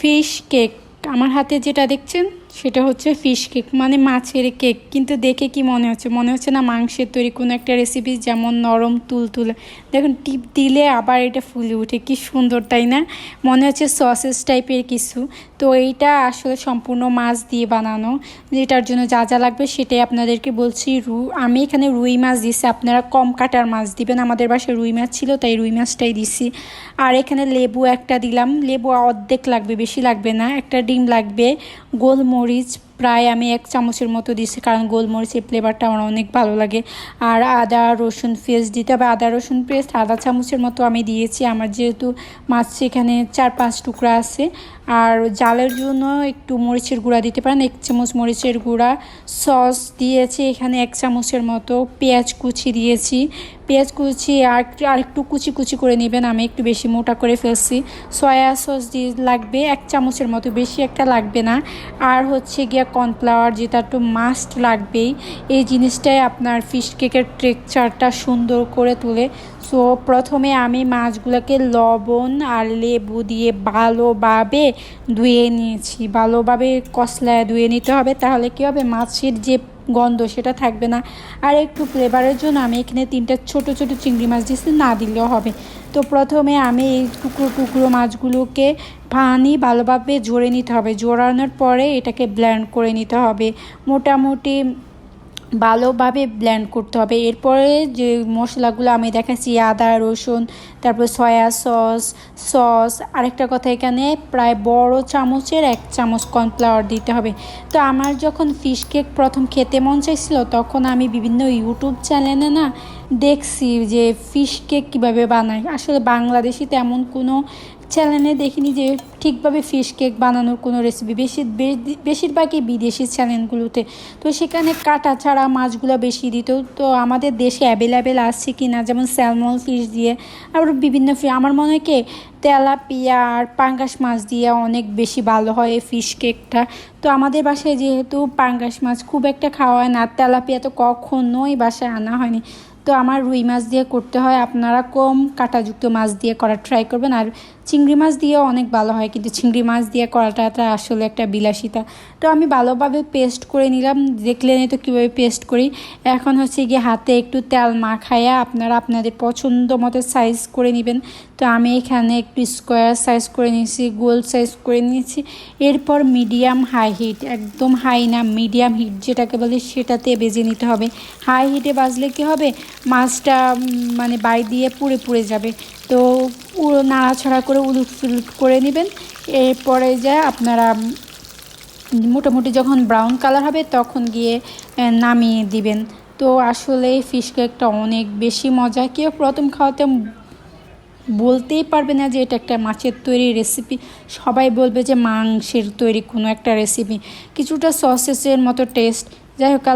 Fish cake. আমার হাতে যেটা দেখছেন সেটা হচ্ছে ফিশ কেক, মানে মাছের কেক। কিন্তু দেখে কি মনে হচ্ছে? মনে হচ্ছে না মাংসের তৈরি কোনো একটা রেসিপি, যেমন নরম তুলতুলে। দেখুন টিপ দিলে আবার এটা ফুলে ওঠে, কি সুন্দর তাই না? মনে হচ্ছে সসেস টাইপের কিছু। তো এইটা আসলে সম্পূর্ণ মাছ দিয়ে বানানো। এটার জন্য যা যা লাগবে সেটাই আপনাদেরকে বলছি। আমি এখানে রুই মাছ দিছি, আপনারা কম কাটার মাছ দিবেন। আমাদের বাসায় রুই মাছ ছিল তাই রুই মাছটাই দিছি। আর এখানে লেবু একটা দিলাম, লেবু অর্ধেক লাগবে, বেশি লাগবে না। একটা ডিম লাগবে, গোলমরিচ প্রায় আমি 1 চামচের মতো দিয়েছি, কারণ গোলমরিচের ফ্লেভারটা আমার অনেক ভালো লাগে। আর আদা রসুন পেস্ট দিতে হবে, আদা রসুন পেস্ট আধা চামচের মতো আমি দিয়েছি। আমার যেহেতু মাছ এখানে 4-5 টুকরা আছে। আর জালের জন্য একটু মরিচের গুঁড়া দিতে পারেন, 1 চামচ মরিচের গুঁড়া। সস দিয়েছি এখানে 1 চামচের মতো। পেঁয়াজ কুচি দিয়েছি, পেঁয়াজ কুচি আর একটু কুচি কুচি করে নেবেন, আমি একটু বেশি মোটা করে ফেলছি। সয়া সস দিয়ে লাগবে 1 চামচের মতো, বেশি একটা লাগবে না। আর হচ্ছে গিয়া কর্নফ্লাওয়ার, যেটা একটু মাস্ট লাগবেই। এই জিনিসটাই আপনার ফিশ কেকের টেক্সচারটা সুন্দর করে তোলে। সো প্রথমে আমি মাছগুলোকে লবণ আর লেবু দিয়ে ভালোভাবে ধুয়ে নিয়েছি। ভালোভাবে কষলায় ধুয়ে নিতে হবে, তাহলে কী হবে, মাছের যে গন্ধ সেটা থাকবে না। আর একটু ফ্লেভারের জন্য আমি এখানে 3টা ছোট ছোট চিংড়ি মাছ দিয়েছি, না দিলেও হবে। তো প্রথমে আমি এই টুকরো টুকরো মাছগুলোকে পানি ভালোভাবে ঝরে নিতে হবে। ঝরানোর পরে এটাকে ব্লেন্ড করে নিতে হবে, মোটামুটি ভালোভাবে ব্লেন্ড করতে হবে। এরপরে যে মশলাগুলো আমি দেখাচ্ছি, আদা রসুন, তারপর সয়া সস আরেকটা কথা, এখানে প্রায় বড় চামচের 1 চামচ কর্নফ্লাওয়ার দিতে হবে। তো আমার যখন ফিশ কেক প্রথম খেতে মন চাইছিল, তখন আমি বিভিন্ন ইউটিউব চ্যানেলে না দেখছি যে ফিশ কেক কীভাবে বানায়। আসলে বাংলাদেশি তেমন কোনো চ্যানেলে দেখিনি যে ঠিকভাবে ফিশ কেক বানানোর কোনো রেসিপি। বেশিরভাগই বিদেশি চ্যানেলগুলোতে। তো সেখানে কাটা ছাড়া মাছগুলো বেশি দিত। তো আমাদের দেশে অ্যাভেলেবেল আছে কি না, যেমন স্যালমন ফিশ দিয়ে, আবার বিভিন্ন আমার মনে হয় কি তেলাপিয়া আর পাঙ্গাস মাছ দিয়ে অনেক বেশি ভালো হয় এই ফিশ কেকটা। তো আমাদের বাসায় যেহেতু পাঙ্গাস মাছ খুব একটা খাওয়া হয় না, তেলাপিয়া তো কখনোই বাসায় আনা হয়নি, তো আমার রুই মাছ দিয়ে করতে হয়। আপনারা কম কাঁটাযুক্ত মাছ দিয়ে করার ট্রাই করবেন। আর চিংড়ি মাছ দিয়েও অনেক ভালো হয়, কিন্তু চিংড়ি মাছ দিয়ে করাটা আসলে একটা বিলাসিতা। তো আমি ভালোভাবে পেস্ট করে নিলাম, দেখলেনই তো কীভাবে পেস্ট করি। এখন হচ্ছে গিয়ে হাতে একটু তেল মাখাইয়া আপনারা আপনাদের পছন্দ মতো সাইজ করে নেবেন। তো আমি এখানে একটু স্কোয়ার সাইজ করে নিয়েছি, গোল সাইজ করে নিয়েছি। এরপর মিডিয়াম হাই হিট, একদম হাই না, মিডিয়াম হিট যেটাকে বলি সেটাতে ভেজে নিতে হবে। হাই হিটে ভাজলে কী হবে, মাছটা মানে বাড়ি দিয়ে পুড়ে পুড়ে যাবে। তো নাড়াছাড়া করে উলট ফুলট করে নেবেন। এরপরে যা আপনারা মোটামুটি যখন ব্রাউন কালার হবে তখন গিয়ে নামিয়ে দিবেন। তো আসলে ফিশ কেকটা অনেক বেশি মজা। কেউ প্রথম খাওয়াতে বলতেই পারবে না যে এটা একটা মাছের তৈরি রেসিপি। সবাই বলবে যে মাংসের তৈরি কোনো একটা রেসিপি, কিছুটা সসেসের মতো টেস্ট। যাই হোক।